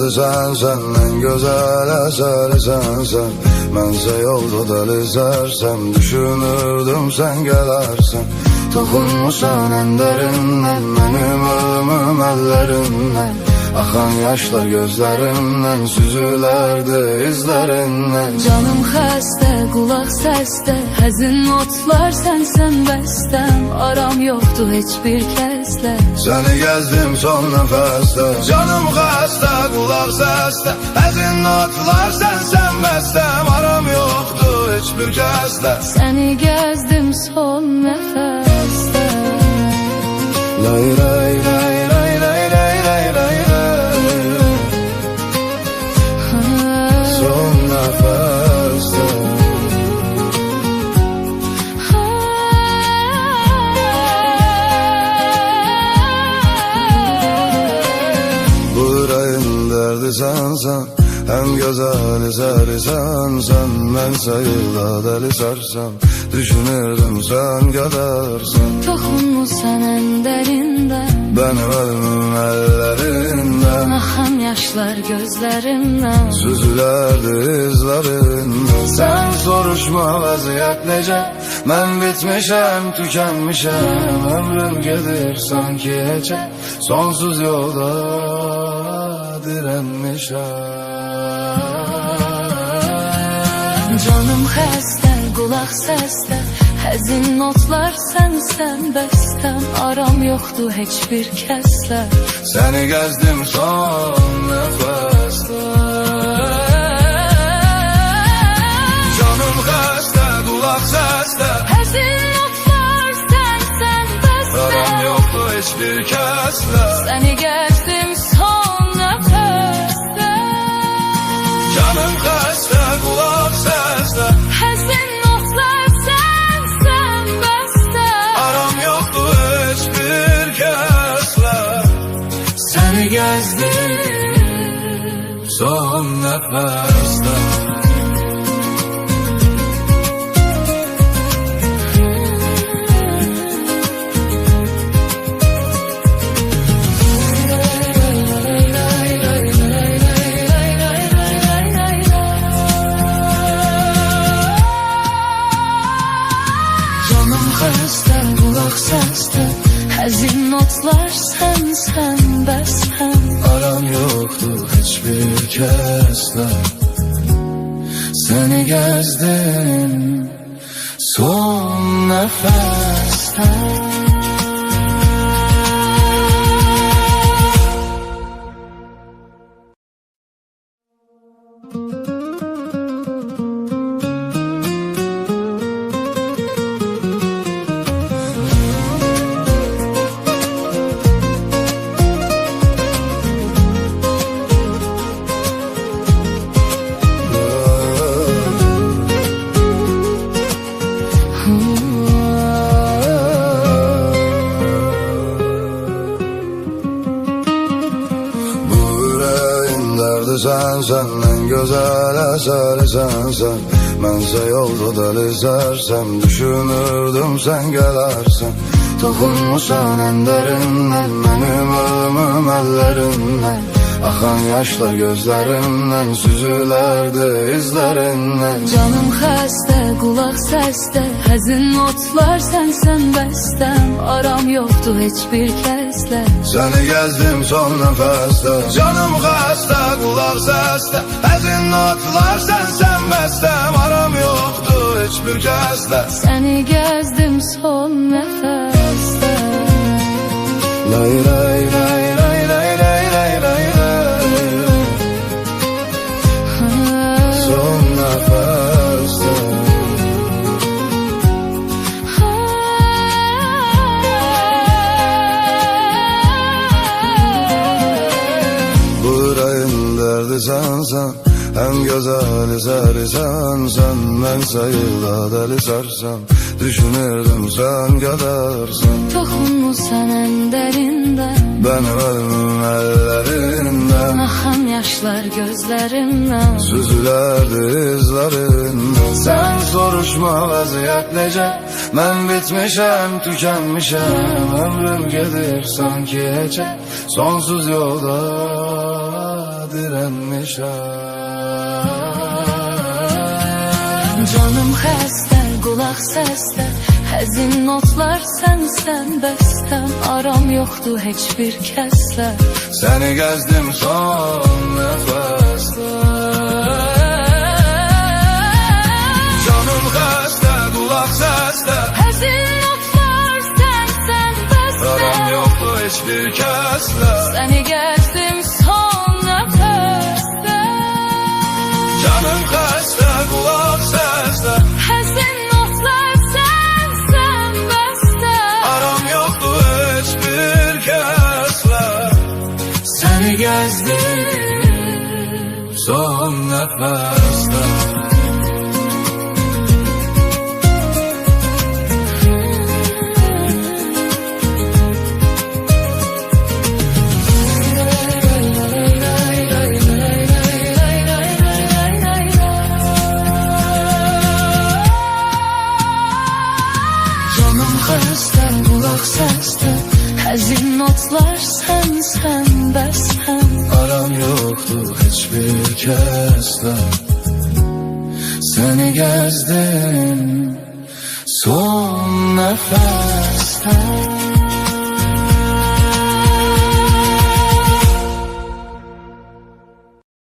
derdi sen en güzel eseri sen. Mənsə yolda dəlizərsəm, düşünürdüm sen gələrsən. Toxunmusan ən dərindən, mənim ölümüm əllərindən. Axan yaşlar gözlərimdən, süzülərdi izlərindən. Canım xəstə, qulaq səsdə, həzin notlar sənsən bəstəm. Aram yoxdur heç bir kəslə, səni gəzdim son nəfəsdə. Canım xəstə, qulaq səsdə, həzin notlar sənsən bəstəm. Aram yoxdur heç bir kəslə, səni gəzdim son nəfəsdə. Lay lay lay lay lay lay lay lay lay. Son nəfəsdə. Bu ürəyin dərdi sənsən, ən gözəl əsəri sənsən. Mənsə yolda dəli sərsəm, düşünürdüm sen gələrsən. Toxunmusan ən dərindən, Benim ölümüm əllərindən. axan yaşlar gözlərimdən. Süzülərdi izlərindən. Sen soruşma vəziyyət necə, mən bitmişəm, tükənmişəm. Ömrüm gedir sanki heçə, sonsuz yolda direnmişəm. Canım xəstə, qulaq səsdə, həzin notlar sənsən bəstəm. Aram yoxdur heç bir kəslə, Səni gəzdim son nəfəsdə. Canım xəstə, qulaq səsdə, həzin notlar sənsən bəstəm. aram yoxdur heç bir kəslə. Səni gəzdim son nəfəsdə. Canım xəstə, qulaq səsdə, Həzin notlar sənsən bəstəm. aram yoxdur heç bir kəslə. Səni gəzdim son nəfəsdə. Canım xəstə, qulaq səsdə, həzin notlar sənsən bəstəm. Aram yoxdur heç bir kəslə. Səni gəzdim son nəfəsdə. Sen en güzel eseri sensen. Mənsə yolda dəlizərsəm, düşünürdüm sen gələrsən. Toxunmusan ən dərindən, mənim ölümüm əllərindən. Axan yaşlar gözlərimdən, süzülərdi izlərindən. Canım xəstə, qulaq səsdə, həzin notlar sənsən bəstəm. Aram yoxdur heç bir kəslə, Səni gəzdim son nəfəsdə. Canım xəstə, qulaq səsdə, həzin notlar sənsən bəstəm. Aram yoxdur heç bir kəslə, səni gəzdim son nəfəsdə. Lay lay lay lay lay lay lay lay lay. Son nəfəsdə. Bu ürəyin dərdi sənsən, ən gözəl əsəri sənsən. Mənsə yolda dəli sərsəm, düşünürdüm sen gələrsən. Toxunmusan ən dərindən, Benim ölümüm əllərindən. axan yaşlar gözlərimdən. Süzülərdi izlərindən. Sen soruşma vəziyyət necə, mən bitmişəm, tükənmişəm. Ömrüm gedir sanki heçə, sonsuz yolda direnmişəm. Canım xəstə, qulaq səsdə, həzin notlar sənsən bəstəm. Aram yoxdur heç bir kəslə. Səni gəzdim son nəfəsdə. Canım xəstə, qulaq səsdə, Həzin notlar sənsən bəstəm. aram yoxdur heç bir kəslə. Səni gəzdim son nəfəsdə. Canım xəstə, qulaq səsdə, Həzin notlar sənsən bəstəm. aram yoxdur heç bir kəslə. Səni gəzdim son nəfəsdə. Canım xəstə, qulaq səsdə, həzin notlar sənsən bəstəm. Aram yoxdur heç bir kəslə. Səni gəzdim son nəfəsdə.